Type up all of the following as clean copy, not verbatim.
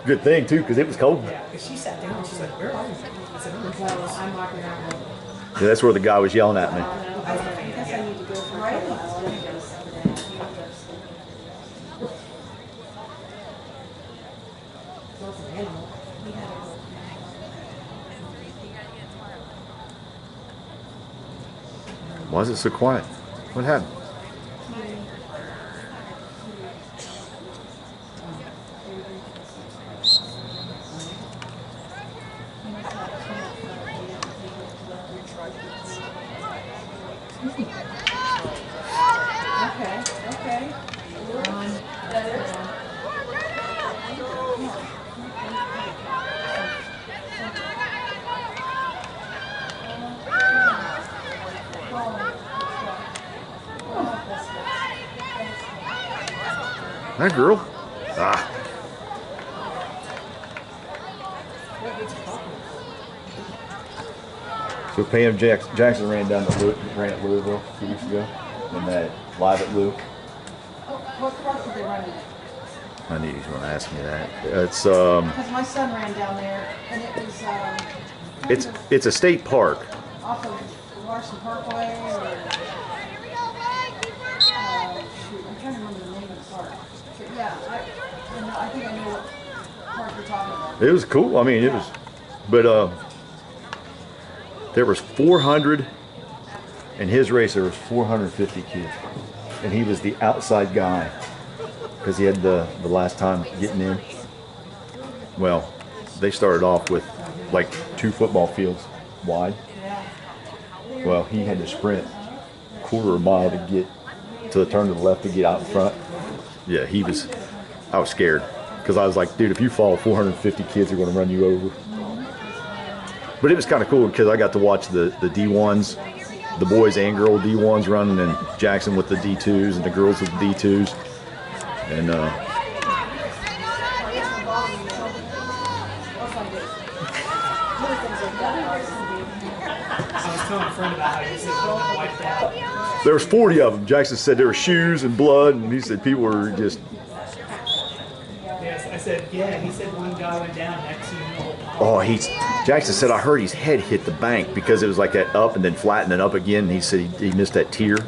Good thing too, because it was cold. Yeah, because she sat down. She's like, "Where are you?" I said, "I'm walking around." Yeah, that's where the guy was yelling at me. I guess I need to go for Why is it so quiet? What happened? Okay. That girl? Ah. So Pam Jackson ran down to ran at Louisville a few weeks ago, and that live at Lou. What park did they run in? I knew you were going to ask me that. It's Because my son ran down there, and it was it's a state park. off of Larson Parkway, or shoot, I'm trying to remember the name of the park. But yeah, I think I know what park you're talking about. It was cool. I mean, it was, but there was 400 in his race. There was 450 kids, and he was the outside guy because he had the last time getting in. Well, they started off with like 2 football fields wide. Well, he had to sprint a quarter of a mile to get to the turn to the left to get out in front. Yeah, I was scared because I was like, dude, if you fall, 450 kids are going to run you over. But it was kind of cool because I got to watch the D1s, the boys and girl D1s running, and Jackson with the D2s and the girls with the D2s. And I was telling a friend about how you said you wiped out. there was 40 of them. Jackson said there were shoes and blood, and he said people were just. Yes, I said, yeah. He said one guy went down next to you. Oh, Jackson said I heard his head hit the bank because it was like that up and then flat and then up again. And he said he missed that tier.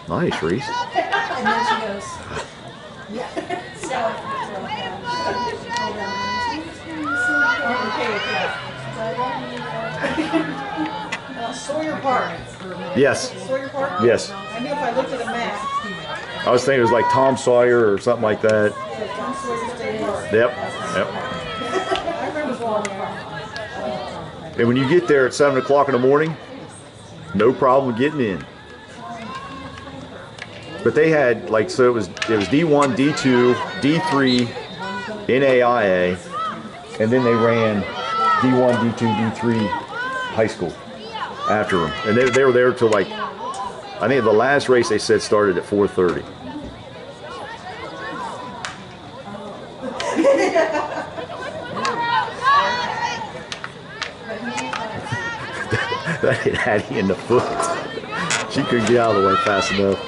Nice, Reese. And then she goes, yeah. Sawyer Park. Yes. Sawyer Park? Yes. I knew if I looked at a map. I was thinking it was like Tom Sawyer or something like that. Tom Sawyer State Park. Yep. I remember going there. And when you get there at 7 o'clock in the morning, no problem getting in. But they had like, so it was D1, D2, D3, NAIA, and then they ran D1, D2, D3 high school after them. And they were there till like, I think the last race they said started at 4:30. That hit Ady in the foot. She couldn't get out of the way fast enough.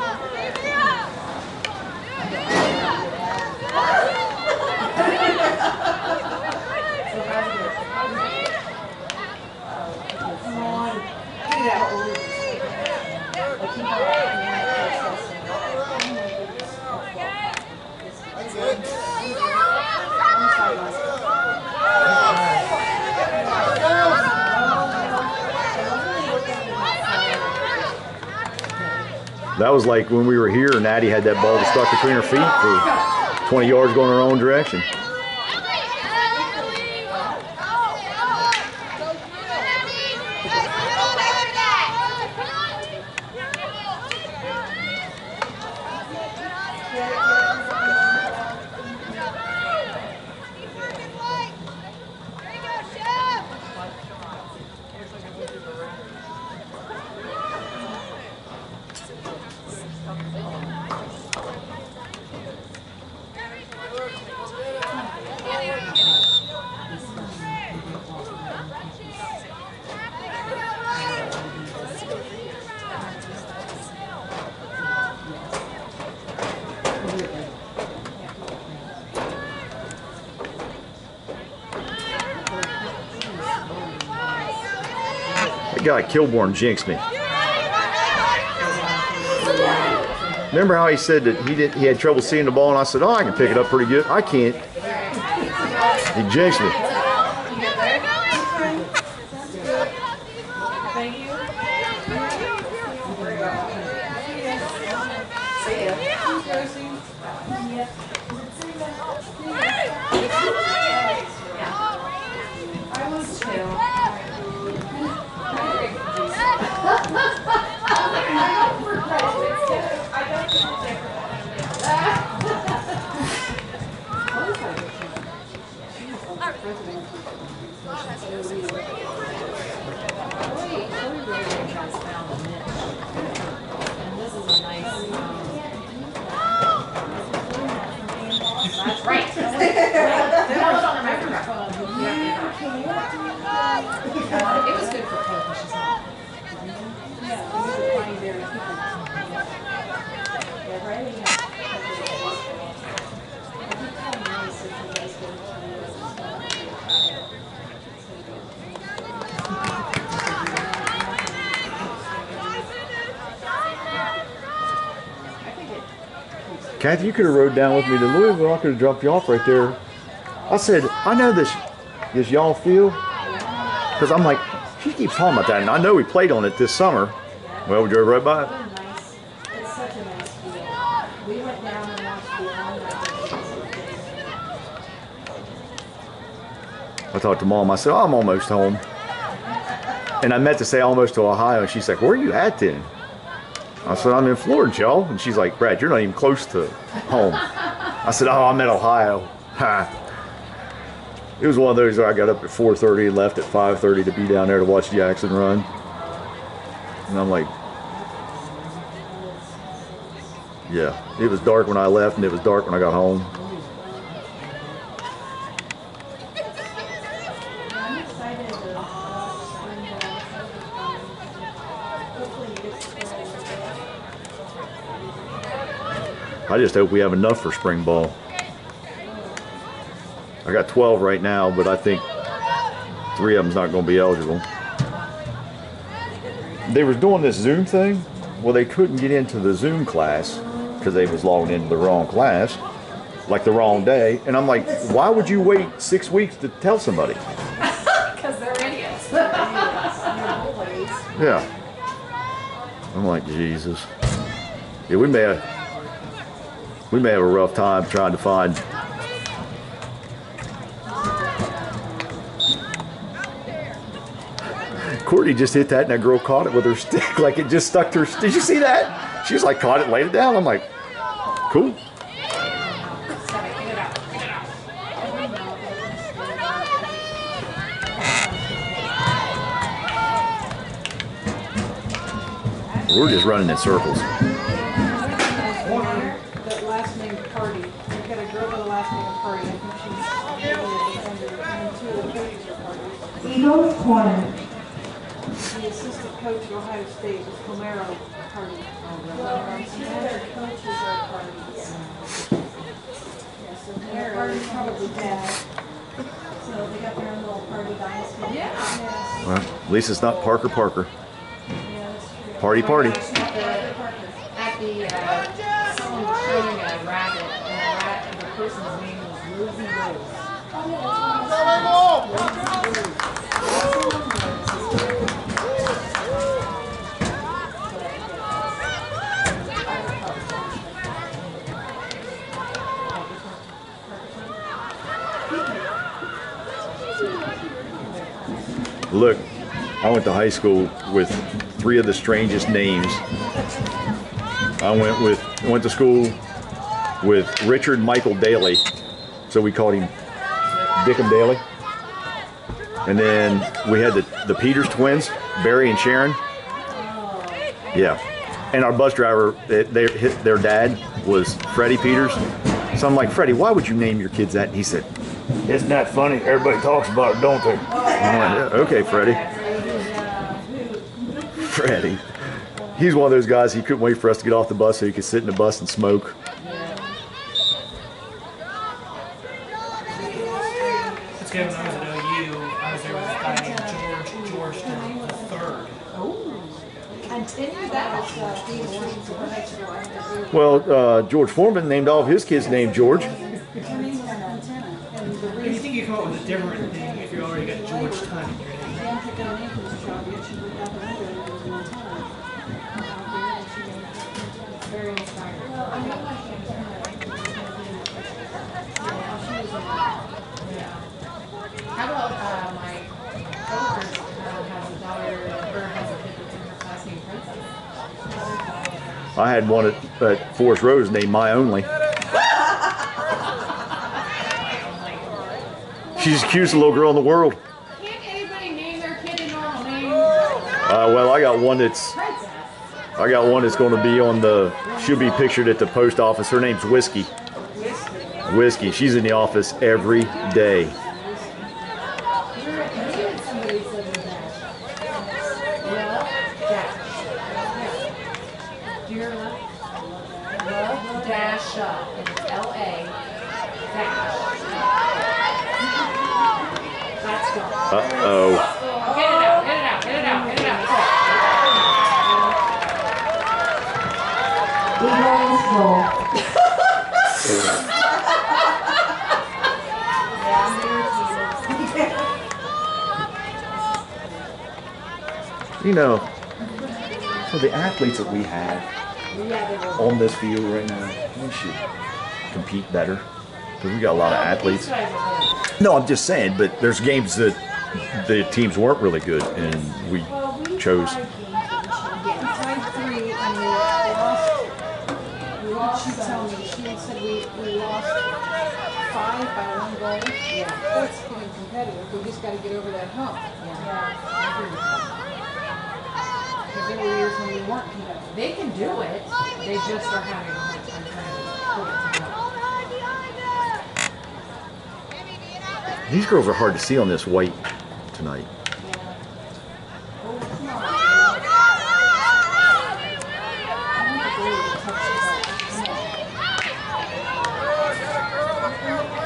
That was like when we were here and Ady had that ball stuck between her feet for 20 yards going her own direction. That guy Kilborn jinxed me. Remember how he said that he had trouble seeing the ball, and I said, "Oh, I can pick it up pretty good." I can't. He jinxed me. Kathy, you could have rode down with me to Louisville. I could have dropped you off right there. I said, I know this y'all feel. Because I'm like, she keeps talking about that. And I know we played on it this summer. Well, we drove right by it. It's such a nice field. We went down and watched the I talked to Mom. I said, oh, I'm almost home. And I meant to say almost to Ohio. And she's like, where are you at then? I said, I'm in Florida, y'all. And she's like, Brad, you're not even close to home. I said, oh, I'm in Ohio. Ha. It was one of those where I got up at 4:30 and left at 5:30 to be down there to watch Jackson run. And I'm like, yeah, it was dark when I left and it was dark when I got home. I just hope we have enough for spring ball. I got 12 right now, but I think 3 of them's not going to be eligible. They was doing this Zoom thing. Well, they couldn't get into the Zoom class because they was logging into the wrong class, like the wrong day. And I'm like, why would you wait 6 weeks to tell somebody? Because they're idiots. Yeah. I'm like, Jesus. Yeah, we may have a rough time trying to find. Courtney just hit that and that girl caught it with her stick, like it just stuck to her. Did you see that? She was like, caught it, laid it down. I'm like, cool. We're just running in circles. That last name Party. We've got a girl with the last name Party. I think she's maybe a defender, and 2 of the coaches are Party. Eagles corner. The assistant coach at Ohio State was Pomero Party. Well, some of their coaches are Parties. Yeah, so Party's probably dad. So they got their own little Party dynasty. Yeah. Yes. Well, at least it's not Parker. Yeah, that's true. Party. At the someone was showing a rabbit, and the person's name was Rosie Rose. Look, I went to high school with 3 of the strangest names. I went to school with Richard Michael Daly, so we called him Dickum Daly. And then we had the Peters twins, Barry and Sharon. Yeah, and our bus driver, their dad was Freddie Peters. So I'm like, Freddie, why would you name your kids that? And he said, isn't that funny? Everybody talks about it, don't they? I'm like, yeah, okay, Freddie. Freddie. He's one of those guys, he couldn't wait for us to get off the bus so he could sit in the bus and smoke. It's good when I was at OU. I was there was a guy named George the third. Continue that. Well, George Foreman named all of his kids named George. You think you come up with a different thing if you already got George Ton in your name? Very inspiring. How about my coworker has a daughter or has a kid that's in her class named Princess? I had one at Forest Rose named My Only. She's the cutest little girl in the world. Can't anybody name their kid a normal name? Well, I got one that's going to be on the. She'll be pictured at the post office. Her name's Whiskey. Whiskey. She's in the office every day. Dash up. It's L-A dash. Let's go. Uh-oh. Get it out, get it out, get it out, get it out. You know, for the athletes that we have on this field right now, we should compete better because we got a lot of athletes. No, I'm just saying, but there's games that the teams weren't really good, and we chose. We tied 3 and we lost. What did she tell me? She had said we lost 5 by 1 goal. Yeah. That's getting competitive. We just got to get over that hump. Because there were years when we weren't competitive. They can do it. They just are having a hard time trying to put it together. These girls are hard to see on this white tonight.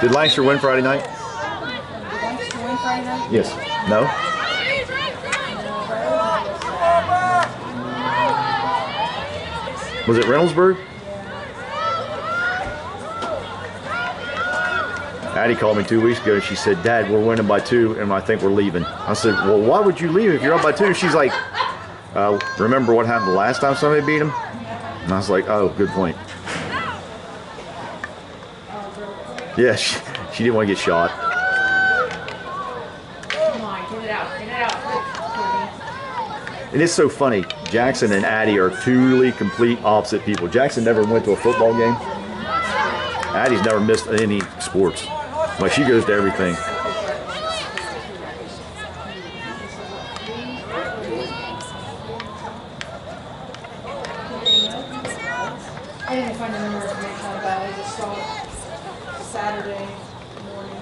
Did Lancaster win Friday night? Did Lancaster win Friday night? Yes. No? Was it Reynoldsburg? Addie called me 2 weeks ago and she said, Dad, we're winning by 2 and I think we're leaving. I said, well, why would you leave if you're up by 2? She's like, remember what happened the last time somebody beat them? And I was like, oh, good point. Yeah, she didn't want to get shot. Come on, get it out, Courtney. And it's so funny. Jackson and Addie are truly complete opposite people. Jackson never went to a football game. Addie's never missed any sports. Like, she goes to everything. I didn't find any more information about it. I just saw it Saturday morning.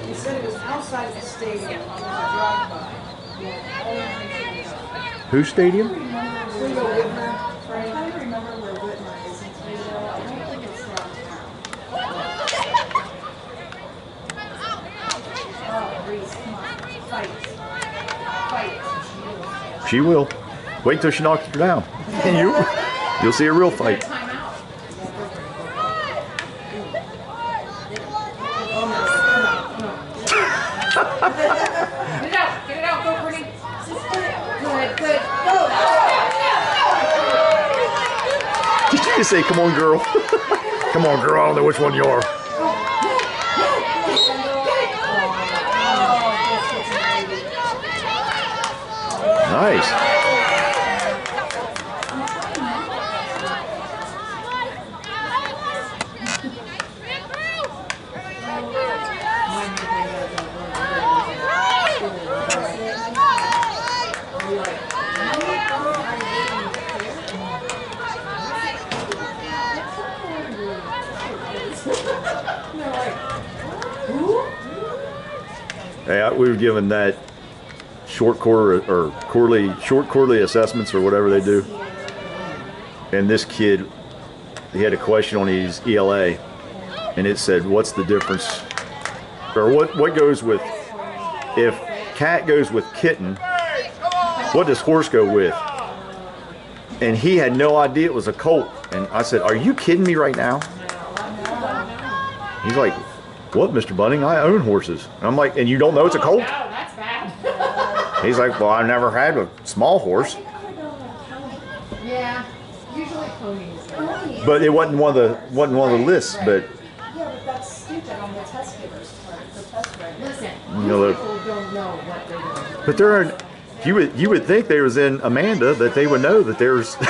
He said it was outside the stadium. It was a drive-by. Whose stadium? We go Whitmer. I'm trying to remember where Whitmer is in Toledo. I don't think it's downtown. Oh, Reese, come on. Fight. Fight. She will. Wait till she knocks her down. And you'll see a real fight. Timeout. Get it out, go Courtney. Good. Did you just say, come on, girl? Come on, girl. I don't know which one you are. Nice. Hey, we were given that short quarterly assessments or whatever they do. And this kid, he had a question on his ELA, and it said, "What's the difference?" Or what goes with, if cat goes with kitten, what does horse go with? And he had no idea it was a colt. And I said, "Are you kidding me right now?" He's like, "What, Mr. Bunting? I own horses." And I'm like, "And you don't know it's a colt?" No, that's bad. He's like, "Well, I never had a small horse." Yeah, usually ponies. But it wasn't one of the lists. But Yeah, but that's stupid on the test giver's part, the test writer. Listen, you know, people don't know what they're doing. but there are. You would think there was in Amanda that they would know that there's. There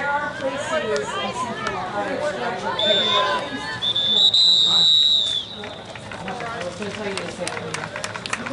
are places in Central Ohio where I will pay I was going to tell you to say pony.